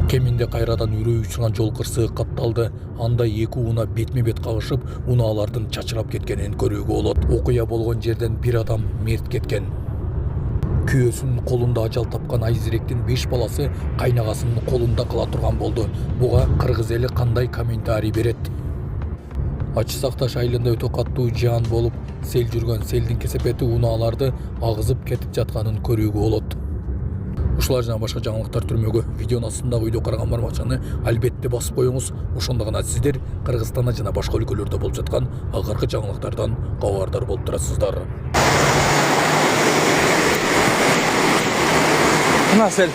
Кеминде кайрадан үрөй учурган жол кырсыгы катталды. Анда эки унаа бетме-бет кагышып, унаалардын чачырап кеткенин көрүүгө болот. Окуя болгон жерден бир адам мерт кеткен. Күйөөсүнүн колунда ажал тапкан Айзеректин 5 баласы кайнагасынын колунда кала турган болду. Буга кыргыз эли кандай комментарий берет? Ачы Сакташ айылында өтө каттуу жаан болуп, сел жүргөн, селдин кесепети унааларды агызып кетип жатканын көрүүгө болот. Ушулар жана башка жаңылыктар түрмөгө видеонун астындагы үйдө караган бармакчаны албетте басып коюңуз. Ошондо гана сиздер Кыргызстанда жана башка өлкөлөрдө болуп жаткан акыркы жаңылыктардан кабардар болуп турасыздар. Мына сел.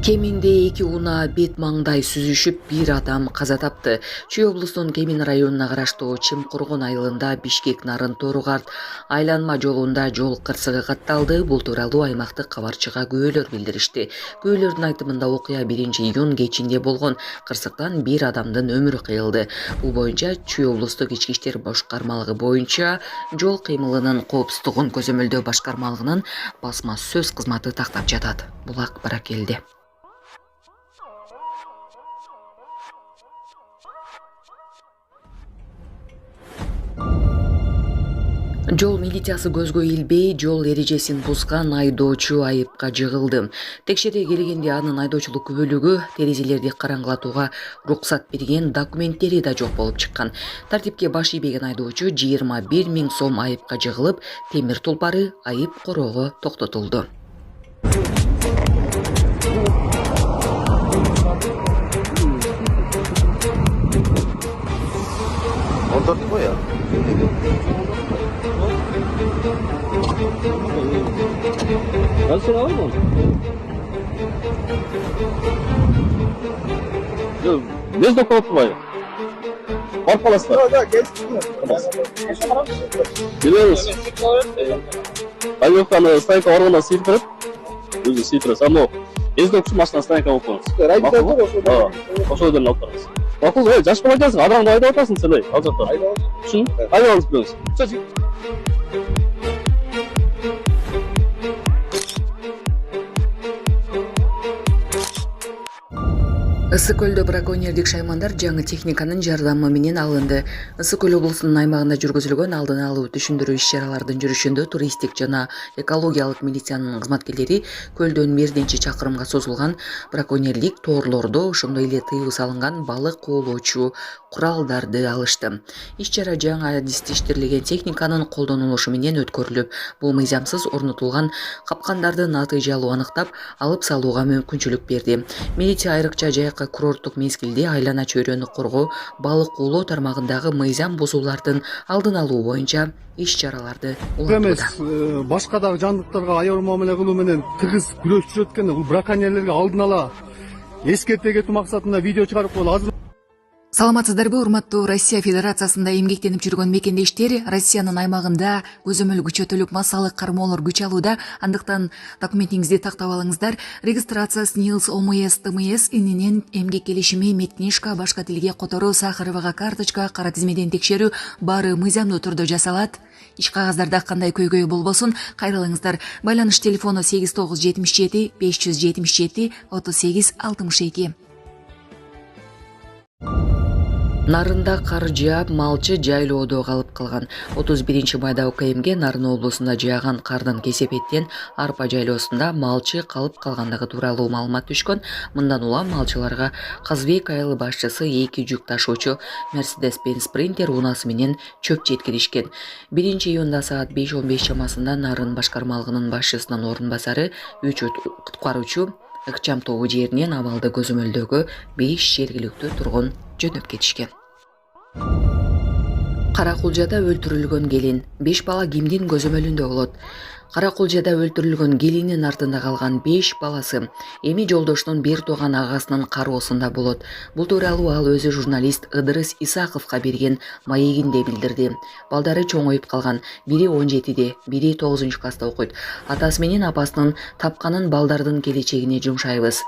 Кеминде 2 унаа бет маңдай сүзүшүп, бир адам каза тапты. Чүй облусунун Кемин районуна караштуу Чымкургун айылында Бишкек Нарын Торугарт айланма жолунда жол кырсыгы катталды. Бул тууралуу аймактык кабарчыга күбөлөр билдиришти. Күбөлөрдүн айтымында окуя 1-июнь кечинде болгон. Кырсыктан бир адамдын өмүрү кыйылды. Бул боюнча Чүй облустук ички иштер башкармалыгы боюнча жол кыймылынын коопсуздугун көзөмөлдөө башкармалыгынын басма сөз кызматы тактап жатат. Булак Баракелди. Жол милициясы көзгө илбей, жол эрежесин бузган айдоочу айыпка жыгылды. Текшере келгенде анын айдоочулук күбөлүгү терезелерди караңгылатууга уруксат берген, документтери да жок болуп чыккан. Тартипке баш ийбеген айдоочу 21 000 сом айыпка жыгылып, темир тулпары айып короого токтотулду. Nasıl var mı? Biz de korkmayın. Korkmalasın. Biliyoruz. Ayıptan stayka ormana sildirip, özü sildiririz. Ama biz de şu maçtan stayka okuruz. Oşo ödülünü okuruz. Okul жаш бала экенсиң, адамды айдап атасың сен. Ал жакта. Чын? Айдабыңыз билебиз. Ысык көлдө браконьердик шаймандар жаңы техниканын жардамы менен алынды. Ысык көл облусунун аймагында жүргүзүлгөн алдын алуу түшүндүрүү иш-чаралардын жүрүшүндө туристтик жана экологиялык милициянын кызматкерлери көлдөн бирнече чакырымга созулган браконьерлик тоорлорду, ошондой эле тыюу салынган балык коолоочу куралдарды алышты. Иш-чара жаңы адистиштирилген техниканын колдонулушу менен өткөрүлүп, бул мыйзамсыз орнотулган капкандарды натыйжалуу аныктап, алып салууга мүмкүнчүлүк берди. Милиция айрыкча жайкы курорттук мезгилде айлана чөйрөнү коргоо, балык уулоо тармагындагы мыйзам бузуулардын алдын алуу боюнча иш-чараларды улантууда. Башка дагы жандыктарга аяр мамиле кылуу менен тыгыз күрөш жүрөт экен. Бул браконьерлерге алдын ала эскерте кетүү максатында видео чыгарып коелу. Саламатсыздарбы, урматтуу Россия Федерациясында эмгектенип жүргөн мекендештер, Россиянын аймагында көзөмөл күчөтүлүп, массалык кармоолор күч алууда. Андыктан документиңизди тактап алыңыздар. Регистрация СНИЛС, ОМС, ТМС ининен эмгек келишими, медкнижка, башка тилге которуу, Сахаровага карточка, кара тизмеден текшерүү баары мыйзамдуу түрдө жасалат. Иш кагаздарда кандай көйгөй болбосун, кайрылыңыздар. Байланыш телефону 8977 577 38 62. Нарында кар жаап, малчы жайлоодо калып калган. 31 майда УКМге Нарын облусунда жааган кардан кесепеттен арпа жайлоосунда малчы калып калгандыгы тууралуу маалымат түшкөн. Мындан улам малчыларга Казбек айылы башчысы 2 жүк ташуучу Mercedes-Benz Sprinter унаасы менен чөп жеткиришкен. 1-июнда саат 5:15 чамасында Нарын башкармалыгынын башчысынын орун басары 3 куткаруучу ыкчам тобу жеринен абалды көзөмөлдөгө 5 жергиликтүү тургун жөнөп кетишкен. Каракулжада өлтүрүлгөн келин. 5 бала кимдин көзөмөлүндө болот? Каракулжада өлтүрүлгөн келинин артында калган 5 баласы эми жолдошунун бир тууган агасынын кароосунда болот. Бул тууралуу ал өзү журналист Ыдырыс Исаковго берген маегинде билдирди. Балдары чоңоюп калган, бири 17де, бири 9-класста окуйт. Атасы менен апасынын тапканын балдардын келечегине жумшайбыз.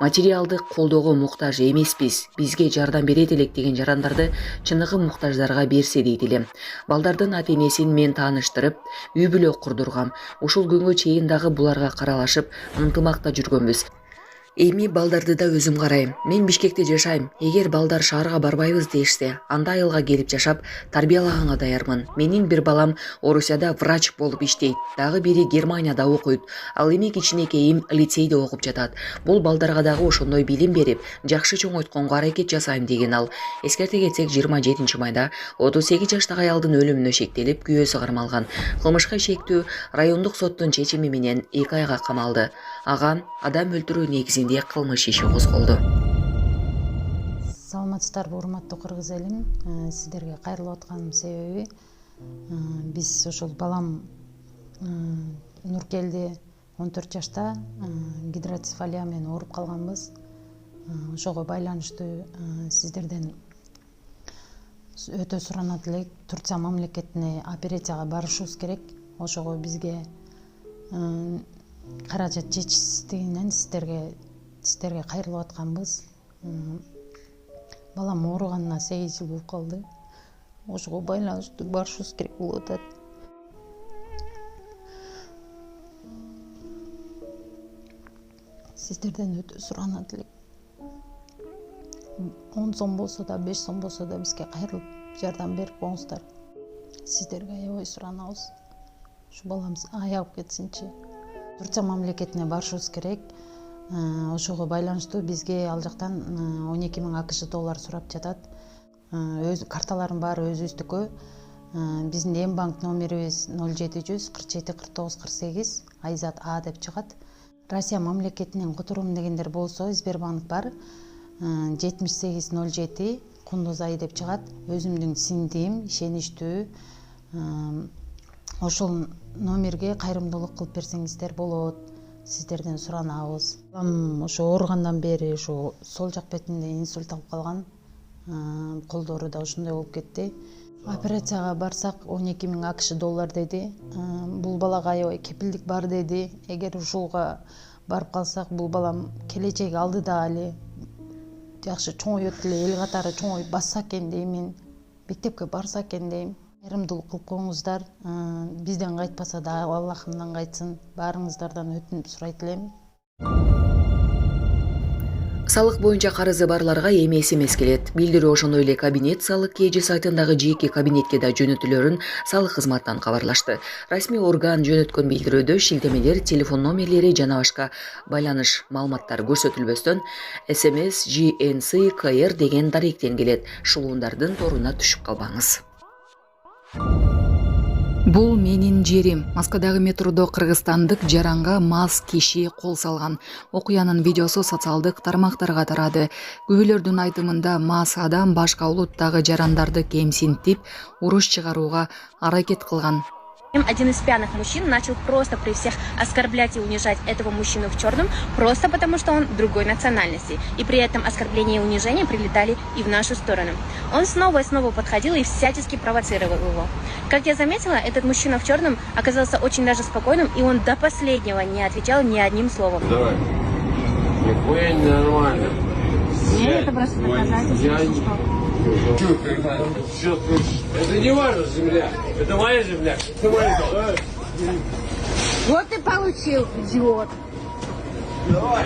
Материалдык колдоого муктаж эмеспиз. Бизге жардам берет элек деген жарандарды чыныгы муктаждарга берсе дейт эле. Балдардын ата-энесин мен тааныштырып, үй бүлө курдургам. Ушул күнгө чейин дагы буларга каралашып, ынтымакта жүргөнбүз. Эми балдарды да өзүм карайм. Мен Бишкекте жашайм. Эгер балдар шаарга барбайбыз дешсе, анда айылга келип жашап, тарбиялаганга даярмын. Менин бир балам Орусияда врач болуп иштейт, дагы бири Германияда окуйт. Ал эми кичинекейим лицейде окуп жатат. Бул балдарга дагы ошондой билим берип, жакшы чоңойтконго аракет жасайм деген ал. Эскерте кетсек, 27-майда 38 жаштагы аялдын өлүмүнө шектелип, күйөөсү кармалган. Кылмышка шектүү райондук соттун чечими менен 2 айга камалды. Ага адам өлтүрүү негизинде кылмыш иши козголду. Саламатсыздарбы, урматтуу кыргыз элим. Сиздерге кайрылып атканымдын себеби биз ошол балам Нуркелди 14 жашта гидроцефалия менен ооруп калганбыз. Ошого байланыштуу сиздерден өтө суранат элек. Турция мамлекетине операцияга барышыбыз керек. Ошого бизге каражат жетишсиздигинен сиздерге кайрылып атканбыз. Балам ооруганына 8 жыл болуп калды. Ошого байланыштуу барышыбыз керек болуп атат. Сиздерден өтө суранат элек. 10 сом болсо да, 5 сом болсо да бизге кайрылып жардам берип коңуздар. Сиздерге аябай суранабыз. Ушу баламыз аягып кетсинчи. Турция мамлекетине барышыбыз керек. Ошого байланыштуу бизге ал жактан 12 000 АКШ доллар сурап жатат. Өз карталарым бар өзүбүздүкү. Биздин эм банк номерибиз 0700 47 49 48 Айзат А деп чыгат. Россия мамлекетинен которуум дегендер болсо Сбербанк бар. 7807 Кундузай деп чыгат. Өзүмдүн сиңдим, ишеничтүү. Ошол номерге кайрымдуулук кылып берсеңиздер болот. Сиздерден суранабыз. Ошо ооругандан бери ошо сол жак бетинде инсульт алып калган. Колдору да ошондой болуп кетти. Операцияга барсак 12 000 АКШ доллар деди. Бул балага аябай кепилдик бар деди. Эгер ушуга барып калсак, бул балам келечеги алдыда эле жакшы чоңойот эле, эл катары чоңоюп басса экен деймин. Мектепке барса экен дейм. Кайрымдуулук кылып коңуздар. Бизден кайтпаса да Аллахымдан кайтсын. Баарыңыздардан өтүнүп сурайт элем. Салык боюнча карызы барларга эми СМС келет. Билдирүү ошондой эле кабинет салык KG сайтындагы жеке кабинетке да жөнөтүлөрүн салык кызматтан кабарлашты. Расмий орган жөнөткөн билдирүүдө шилтемелер, телефон номерлери жана башка байланыш маалыматтары көрсөтүлбөстөн СМС GNC KR деген даректен келет. Шылуундардын торуна түшүп калбаңыз. Бул менин жерим. Москвадагы метродо кыргызстандык жаранга мас киши кол салган. Окуянын видеосу социалдык тармактарга тарады. Күбөлөрдүн айтымында мас адам башка улуттагы жарандарды кемсинтип, уруш чыгарууга аракет кылган. Один из пьяных мужчин начал просто при всех оскорблять и унижать этого мужчину в черном, просто потому что он другой национальности. И при этом оскорбления и унижения прилетали и в нашу сторону. Он снова и снова подходил и всячески провоцировал его. Как я заметила, этот мужчина в черном оказался очень даже спокойным, и он до последнего не отвечал ни одним словом. Давай. Нихуя не нормально. Нет, это просто доказательство. Это не ваша земля. Это моя земля. Это моя земля. Вот ты получил, идиот. Давай.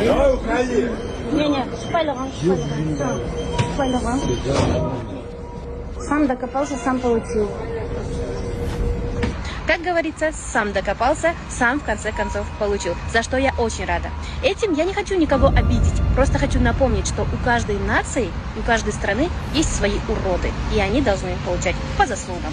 Давай, уходи. Не-не, шпайлован. Сам докопался, сам получил. Как говорится, сам докопался, сам в конце концов получил, за что я очень рада. Этим я не хочу никого обидеть, просто хочу напомнить, что у каждой нации, у каждой страны есть свои уроды, и они должны получать по заслугам.